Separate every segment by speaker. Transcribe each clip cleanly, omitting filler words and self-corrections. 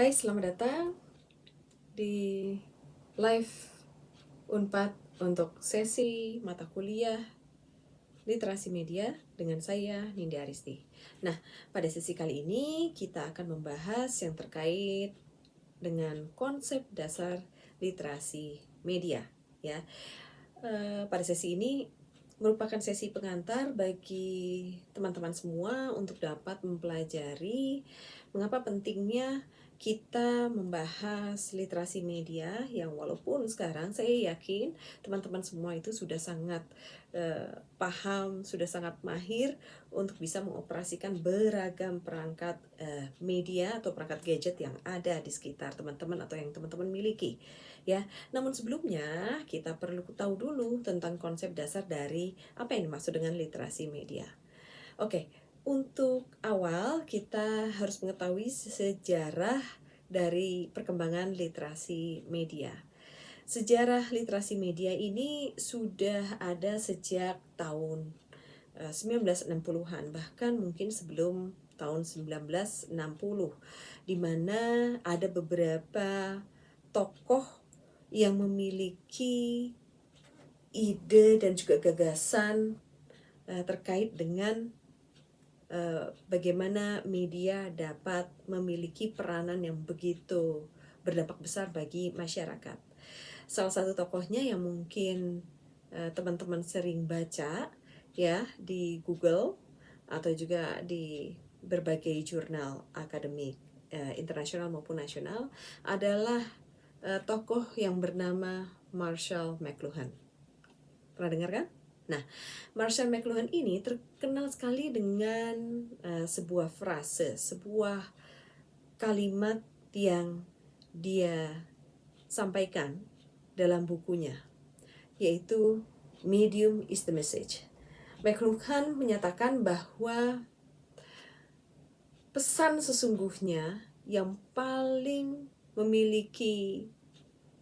Speaker 1: Hai, selamat datang di live Unpad untuk sesi mata kuliah Literasi Media dengan saya, Nindi Aristi. Nah, pada sesi kali ini kita akan membahas yang terkait dengan konsep dasar literasi media. Ya, pada sesi ini merupakan sesi pengantar bagi teman-teman semua untuk dapat mempelajari mengapa pentingnya kita membahas literasi media yang walaupun sekarang saya yakin teman-teman semua itu sudah sangat paham, sudah sangat mahir untuk bisa mengoperasikan beragam perangkat media atau perangkat gadget yang ada di sekitar teman-teman atau yang teman-teman miliki. Ya, namun sebelumnya kita perlu tahu dulu tentang konsep dasar dari apa yang dimaksud dengan literasi media. Oke, untuk awal kita harus mengetahui sejarah dari perkembangan literasi media. Sejarah literasi media ini sudah ada sejak tahun 1960-an, bahkan mungkin sebelum tahun 1960, di mana ada beberapa tokoh yang memiliki ide dan juga gagasan terkait dengan bagaimana media dapat memiliki peranan yang begitu berdampak besar bagi masyarakat. Salah satu tokohnya yang mungkin teman-teman sering baca ya di Google atau juga di berbagai jurnal akademik internasional maupun nasional adalah tokoh yang bernama Marshall McLuhan. Pernah dengar kan? Nah, Marshall McLuhan ini terkenal sekali dengan sebuah frase, sebuah kalimat yang dia sampaikan dalam bukunya, yaitu medium is the message. McLuhan menyatakan bahwa pesan sesungguhnya yang paling memiliki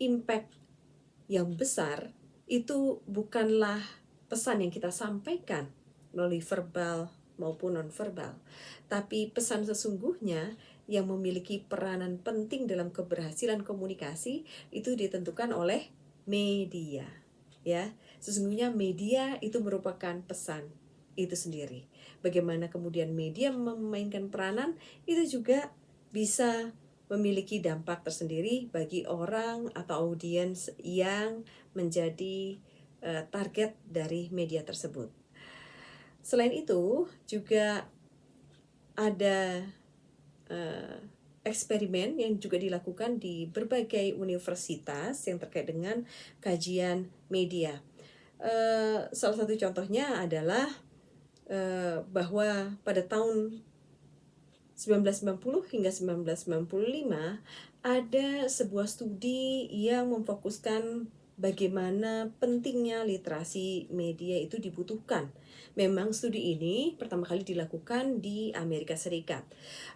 Speaker 1: impact yang besar itu bukanlah pesan yang kita sampaikan melalui verbal maupun non-verbal, tapi pesan sesungguhnya yang memiliki peranan penting dalam keberhasilan komunikasi itu ditentukan oleh media. Ya, sesungguhnya media itu merupakan pesan itu sendiri. Bagaimana kemudian media memainkan peranan itu juga bisa memiliki dampak tersendiri bagi orang atau audiens yang menjadi target dari media tersebut. Selain itu juga ada eksperimen yang juga dilakukan di berbagai universitas yang terkait dengan kajian media. Salah satu contohnya adalah bahwa pada tahun 1990 hingga 1995 ada sebuah studi yang memfokuskan bagaimana pentingnya literasi media itu dibutuhkan. Memang studi ini pertama kali dilakukan di Amerika Serikat.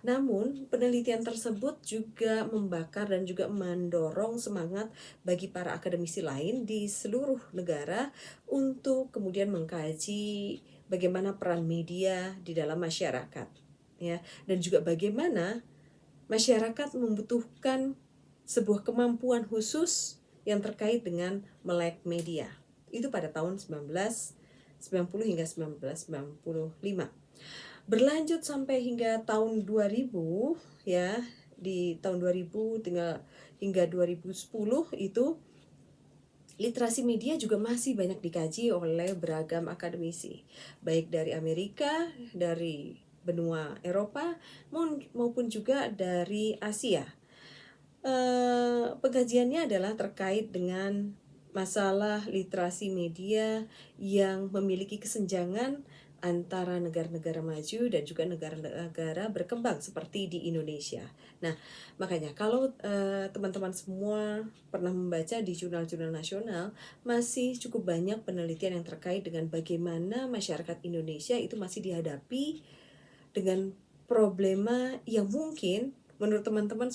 Speaker 1: Namun penelitian tersebut juga membakar dan juga mendorong semangat bagi para akademisi lain di seluruh negara untuk kemudian mengkaji bagaimana peran media di dalam masyarakat. Ya, dan juga bagaimana masyarakat membutuhkan sebuah kemampuan khusus yang terkait dengan melek media. Itu pada tahun 1990 hingga 1995. Berlanjut sampai hingga tahun 2000 ya, di tahun 2000 hingga 2010 itu literasi media juga masih banyak dikaji oleh beragam akademisi, baik dari Amerika, dari benua Eropa maupun juga dari Asia. Pengkajiannya adalah terkait dengan masalah literasi media yang memiliki kesenjangan antara negara-negara maju dan juga negara-negara berkembang seperti di Indonesia. Nah, makanya kalau teman-teman semua pernah membaca di jurnal-jurnal nasional, masih cukup banyak penelitian yang terkait dengan bagaimana masyarakat Indonesia itu masih dihadapi dengan problema yang mungkin menurut teman-teman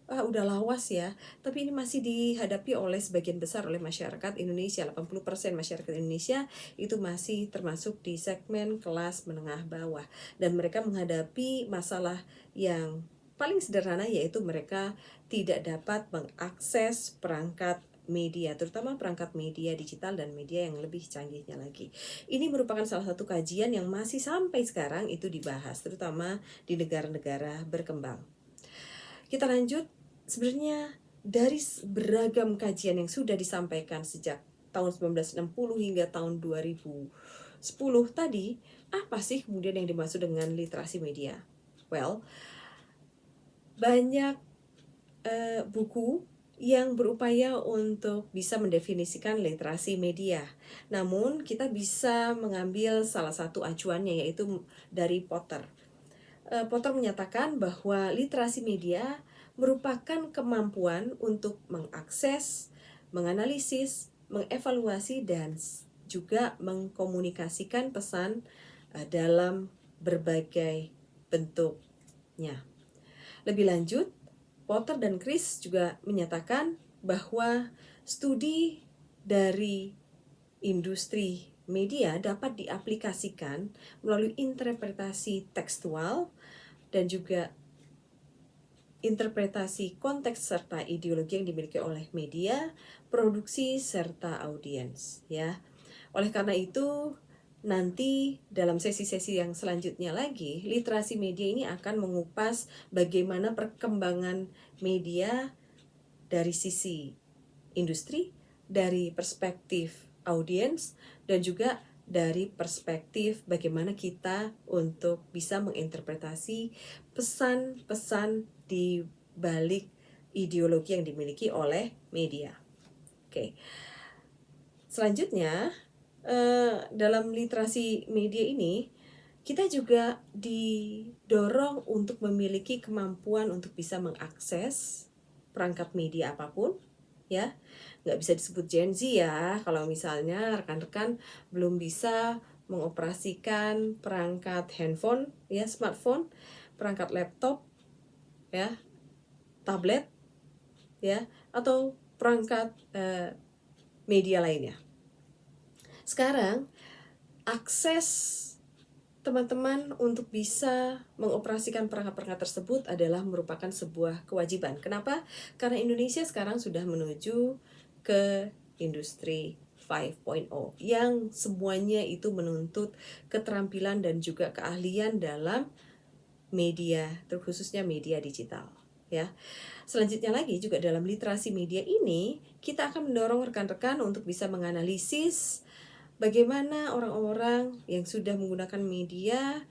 Speaker 1: udah lawas ya, tapi ini masih dihadapi oleh sebagian besar oleh masyarakat Indonesia. 80% masyarakat Indonesia itu masih termasuk di segmen kelas menengah bawah, dan mereka menghadapi masalah yang paling sederhana, yaitu mereka tidak dapat mengakses perangkat media, terutama perangkat media digital dan media yang lebih canggihnya lagi. Ini merupakan salah satu kajian yang masih sampai sekarang itu dibahas, terutama di negara-negara berkembang. Kita lanjut, sebenarnya dari beragam kajian yang sudah disampaikan sejak tahun 1960 hingga tahun 2010 tadi, apa sih kemudian yang dimaksud dengan literasi media? Well, banyak buku yang berupaya untuk bisa mendefinisikan literasi media. Namun kita bisa mengambil salah satu acuannya, yaitu dari Porter. Porter menyatakan bahwa literasi media merupakan kemampuan untuk mengakses, menganalisis, mengevaluasi, dan juga mengkomunikasikan pesan dalam berbagai bentuknya. Lebih lanjut, Porter dan Chris juga menyatakan bahwa studi dari industri media dapat diaplikasikan melalui interpretasi tekstual dan juga interpretasi konteks serta ideologi yang dimiliki oleh media, produksi, serta audiens, ya. Oleh karena itu, nanti dalam sesi-sesi yang selanjutnya lagi, literasi media ini akan mengupas bagaimana perkembangan media dari sisi industri, dari perspektif audiens, dan juga dari perspektif bagaimana kita untuk bisa menginterpretasi pesan-pesan di balik ideologi yang dimiliki oleh media. Oke. Selanjutnya, dalam literasi media ini, kita juga didorong untuk memiliki kemampuan untuk bisa mengakses perangkat media apapun, ya. Nggak bisa disebut Gen Z ya, kalau misalnya rekan-rekan belum bisa mengoperasikan perangkat handphone, ya, smartphone, perangkat laptop, ya, tablet, ya, atau perangkat media lainnya. Sekarang, akses teman-teman untuk bisa mengoperasikan perangkat-perangkat tersebut adalah merupakan sebuah kewajiban. Kenapa? Karena Indonesia sekarang sudah menuju ke industri 5.0 yang semuanya itu menuntut keterampilan dan juga keahlian dalam media, terkhususnya media digital, ya. Selanjutnya lagi juga dalam literasi media ini, kita akan mendorong rekan-rekan untuk bisa menganalisis bagaimana orang-orang yang sudah menggunakan media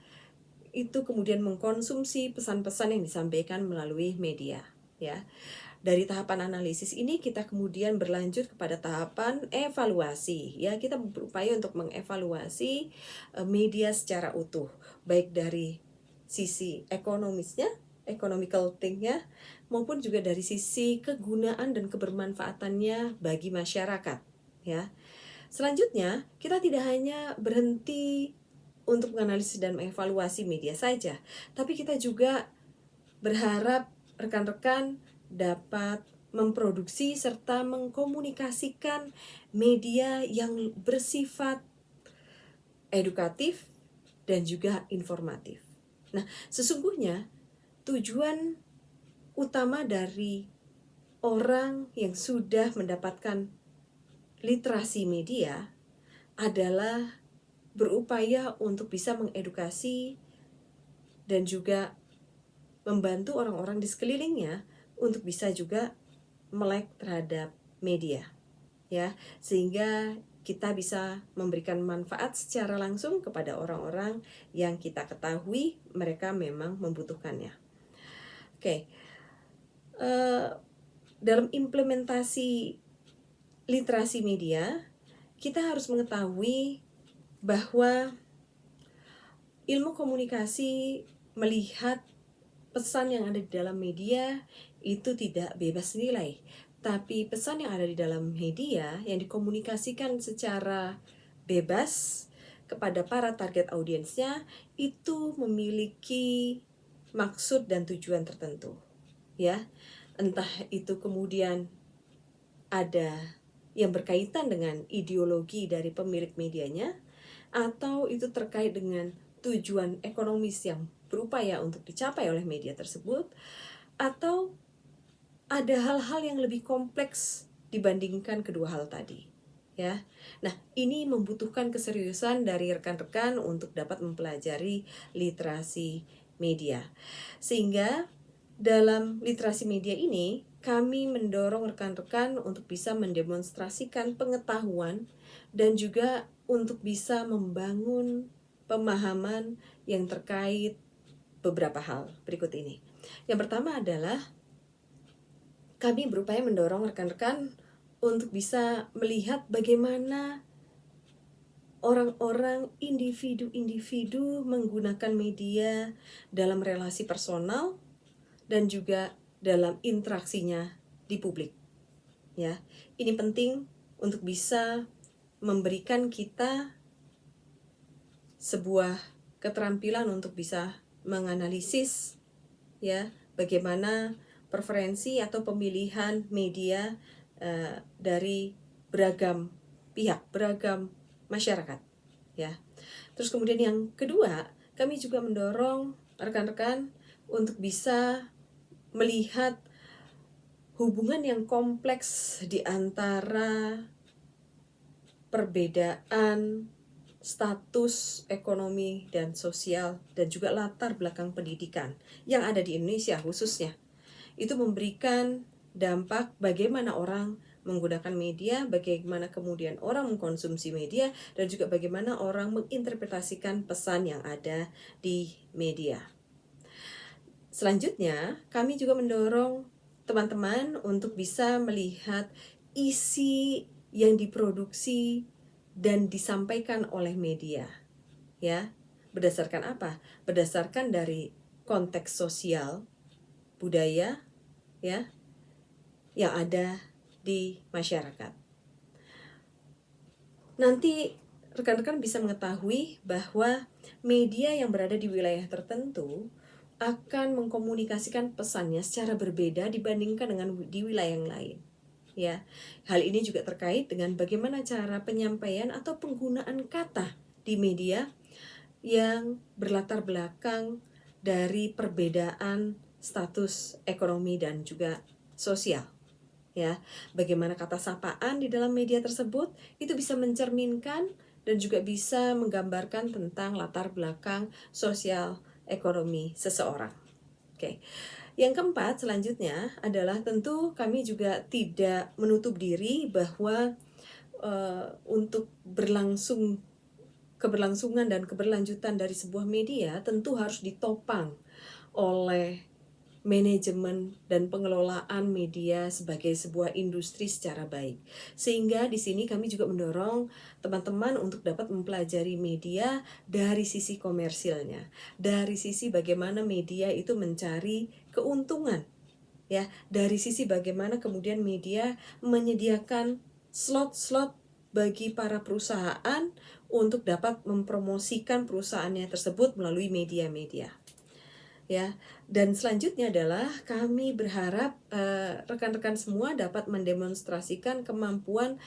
Speaker 1: itu kemudian mengkonsumsi pesan-pesan yang disampaikan melalui media, ya. Dari tahapan analisis ini kita kemudian berlanjut kepada tahapan evaluasi, ya. Kita berupaya untuk mengevaluasi media secara utuh, baik dari sisi ekonomisnya, economical thing-nya, maupun juga dari sisi kegunaan dan kebermanfaatannya bagi masyarakat, ya. Selanjutnya, kita tidak hanya berhenti untuk menganalisis dan mengevaluasi media saja, tapi kita juga berharap rekan-rekan dapat memproduksi serta mengkomunikasikan media yang bersifat edukatif dan juga informatif. Nah, sesungguhnya tujuan utama dari orang yang sudah mendapatkan literasi media adalah berupaya untuk bisa mengedukasi dan juga membantu orang-orang di sekelilingnya untuk bisa juga melek terhadap media, ya, sehingga kita bisa memberikan manfaat secara langsung kepada orang-orang yang kita ketahui mereka memang membutuhkannya. Oke, dalam implementasi literasi media, kita harus mengetahui bahwa ilmu komunikasi melihat pesan yang ada di dalam media itu tidak bebas nilai, tapi pesan yang ada di dalam media yang dikomunikasikan secara bebas kepada para target audiensnya itu memiliki maksud dan tujuan tertentu, ya. Entah itu kemudian ada yang berkaitan dengan ideologi dari pemilik medianya, atau itu terkait dengan tujuan ekonomis yang berupaya untuk dicapai oleh media tersebut, atau ada hal-hal yang lebih kompleks dibandingkan kedua hal tadi, ya. Nah, ini membutuhkan keseriusan dari rekan-rekan untuk dapat mempelajari literasi media. Sehingga dalam literasi media ini, kami mendorong rekan-rekan untuk bisa mendemonstrasikan pengetahuan dan juga untuk bisa membangun pemahaman yang terkait beberapa hal berikut ini. Yang pertama adalah kami berupaya mendorong rekan-rekan untuk bisa melihat bagaimana orang-orang, individu-individu menggunakan media dalam relasi personal dan juga dalam interaksinya di publik. Ya, ini penting untuk bisa memberikan kita sebuah keterampilan untuk bisa menganalisis, ya, bagaimana preferensi atau pemilihan media dari beragam pihak, beragam masyarakat, ya. Terus kemudian yang kedua, kami juga mendorong rekan-rekan untuk bisa melihat hubungan yang kompleks di antara perbedaan status ekonomi dan sosial dan juga latar belakang pendidikan yang ada di Indonesia khususnya. Itu memberikan dampak bagaimana orang menggunakan media, bagaimana kemudian orang mengkonsumsi media, dan juga bagaimana orang menginterpretasikan pesan yang ada di media. Selanjutnya, kami juga mendorong teman-teman untuk bisa melihat isi yang diproduksi dan disampaikan oleh media. Ya, berdasarkan apa? Berdasarkan dari konteks sosial, budaya, ya, yang ada di masyarakat. Nanti rekan-rekan bisa mengetahui bahwa media yang berada di wilayah tertentu akan mengkomunikasikan pesannya secara berbeda dibandingkan dengan di wilayah yang lain. Ya, hal ini juga terkait dengan bagaimana cara penyampaian atau penggunaan kata di media yang berlatar belakang dari perbedaan status ekonomi dan juga sosial. Ya, bagaimana kata sapaan di dalam media tersebut itu bisa mencerminkan dan juga bisa menggambarkan tentang latar belakang sosial ekonomi seseorang. Oke. Yang keempat selanjutnya adalah tentu kami juga tidak menutup diri bahwa untuk keberlangsungan dan keberlanjutan dari sebuah media tentu harus ditopang oleh manajemen dan pengelolaan media sebagai sebuah industri secara baik. Sehingga di sini kami juga mendorong teman-teman untuk dapat mempelajari media dari sisi komersilnya, dari sisi bagaimana media itu mencari keuntungan, ya, dari sisi bagaimana kemudian media menyediakan slot-slot bagi para perusahaan untuk dapat mempromosikan perusahaannya tersebut melalui media-media. Ya, dan selanjutnya adalah kami berharap rekan-rekan semua dapat mendemonstrasikan kemampuan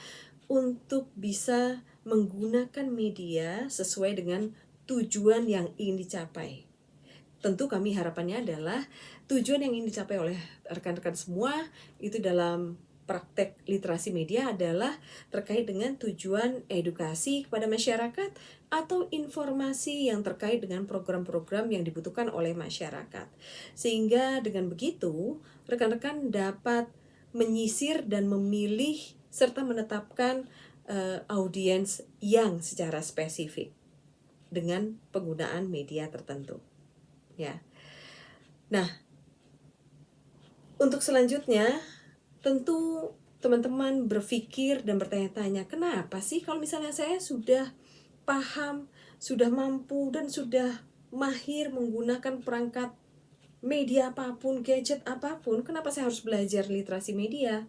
Speaker 1: untuk bisa menggunakan media sesuai dengan tujuan yang ingin dicapai. Tentu kami harapannya adalah tujuan yang ingin dicapai oleh rekan-rekan semua itu dalam praktek literasi media adalah terkait dengan tujuan edukasi kepada masyarakat atau informasi yang terkait dengan program-program yang dibutuhkan oleh masyarakat. Sehingga dengan begitu, rekan-rekan dapat menyisir dan memilih serta menetapkan audiens yang secara spesifik dengan penggunaan media tertentu. Ya. Nah, untuk selanjutnya tentu teman-teman berpikir dan bertanya-tanya, kenapa sih kalau misalnya saya sudah paham, sudah mampu, dan sudah mahir menggunakan perangkat media apapun, gadget apapun, kenapa saya harus belajar literasi media?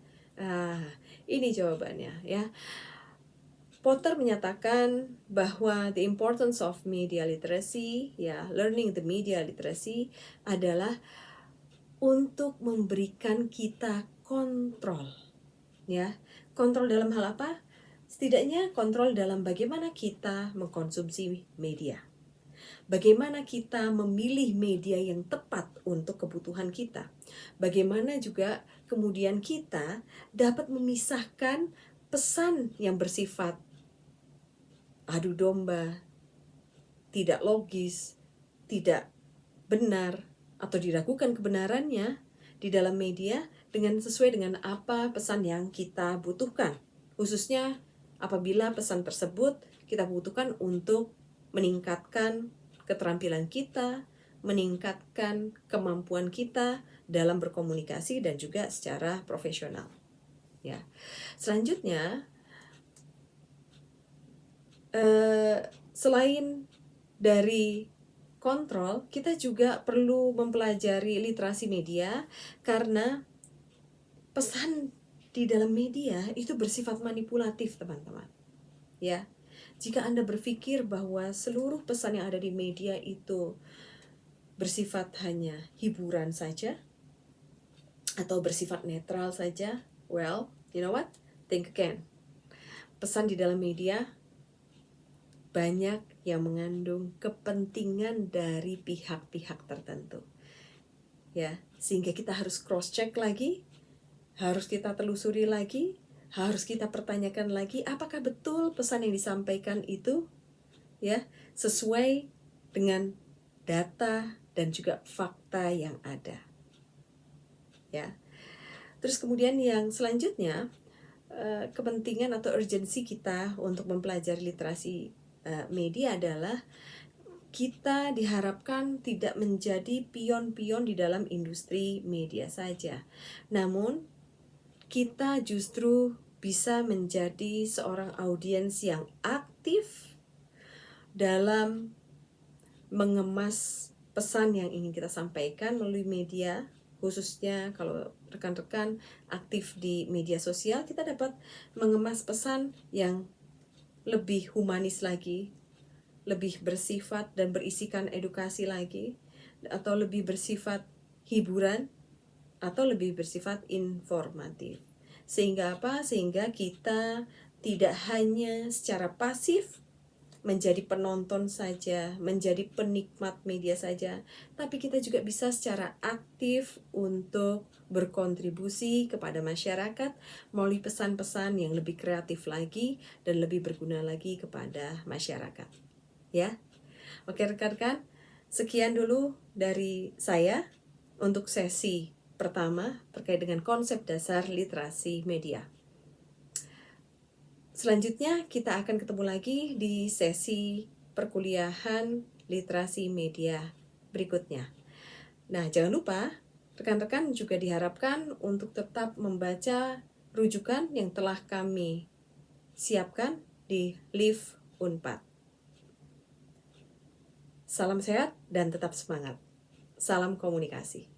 Speaker 1: Ini jawabannya, ya. Potter menyatakan bahwa the importance of media literacy, ya, learning the media literacy adalah untuk memberikan kita kontrol, ya. Kontrol dalam hal apa? Setidaknya kontrol dalam bagaimana kita mengkonsumsi media. Bagaimana kita memilih media yang tepat untuk kebutuhan kita. Bagaimana juga kemudian kita dapat memisahkan pesan yang bersifat adu domba, tidak logis, tidak benar, atau diragukan kebenarannya di dalam media dengan sesuai dengan apa pesan yang kita butuhkan. Khususnya apabila pesan tersebut kita butuhkan untuk meningkatkan keterampilan kita, meningkatkan kemampuan kita dalam berkomunikasi dan juga secara profesional. Ya. Selanjutnya, selain dari kontrol, kita juga perlu mempelajari literasi media karena pesan di dalam media itu bersifat manipulatif, teman-teman. Ya. Jika Anda berpikir bahwa seluruh pesan yang ada di media itu bersifat hanya hiburan saja atau bersifat netral saja, well, you know what? Think again. Pesan di dalam media banyak yang mengandung kepentingan dari pihak-pihak tertentu. Ya, sehingga kita harus cross check lagi, harus kita telusuri lagi, harus kita pertanyakan lagi apakah betul pesan yang disampaikan itu ya sesuai dengan data dan juga fakta yang ada. Ya. Terus kemudian yang selanjutnya, kepentingan atau urgensi kita untuk mempelajari literasi media adalah kita diharapkan tidak menjadi pion-pion di dalam industri media saja. Namun, kita justru bisa menjadi seorang audiens yang aktif dalam mengemas pesan yang ingin kita sampaikan melalui media. Khususnya kalau rekan-rekan aktif di media sosial, kita dapat mengemas pesan yang lebih humanis lagi, lebih bersifat dan berisikan edukasi lagi, atau lebih bersifat hiburan, atau lebih bersifat informatif. Sehingga apa? Sehingga kita tidak hanya secara pasif menjadi penonton saja, menjadi penikmat media saja, tapi kita juga bisa secara aktif untuk berkontribusi kepada masyarakat melalui pesan-pesan yang lebih kreatif lagi dan lebih berguna lagi kepada masyarakat. Ya, oke rekan-rekan, sekian dulu dari saya untuk sesi pertama terkait dengan konsep dasar literasi media. Selanjutnya kita akan ketemu lagi di sesi perkuliahan literasi media berikutnya. Nah, jangan lupa rekan-rekan juga diharapkan untuk tetap membaca rujukan yang telah kami siapkan di Live Unpad. Salam sehat dan tetap semangat. Salam komunikasi.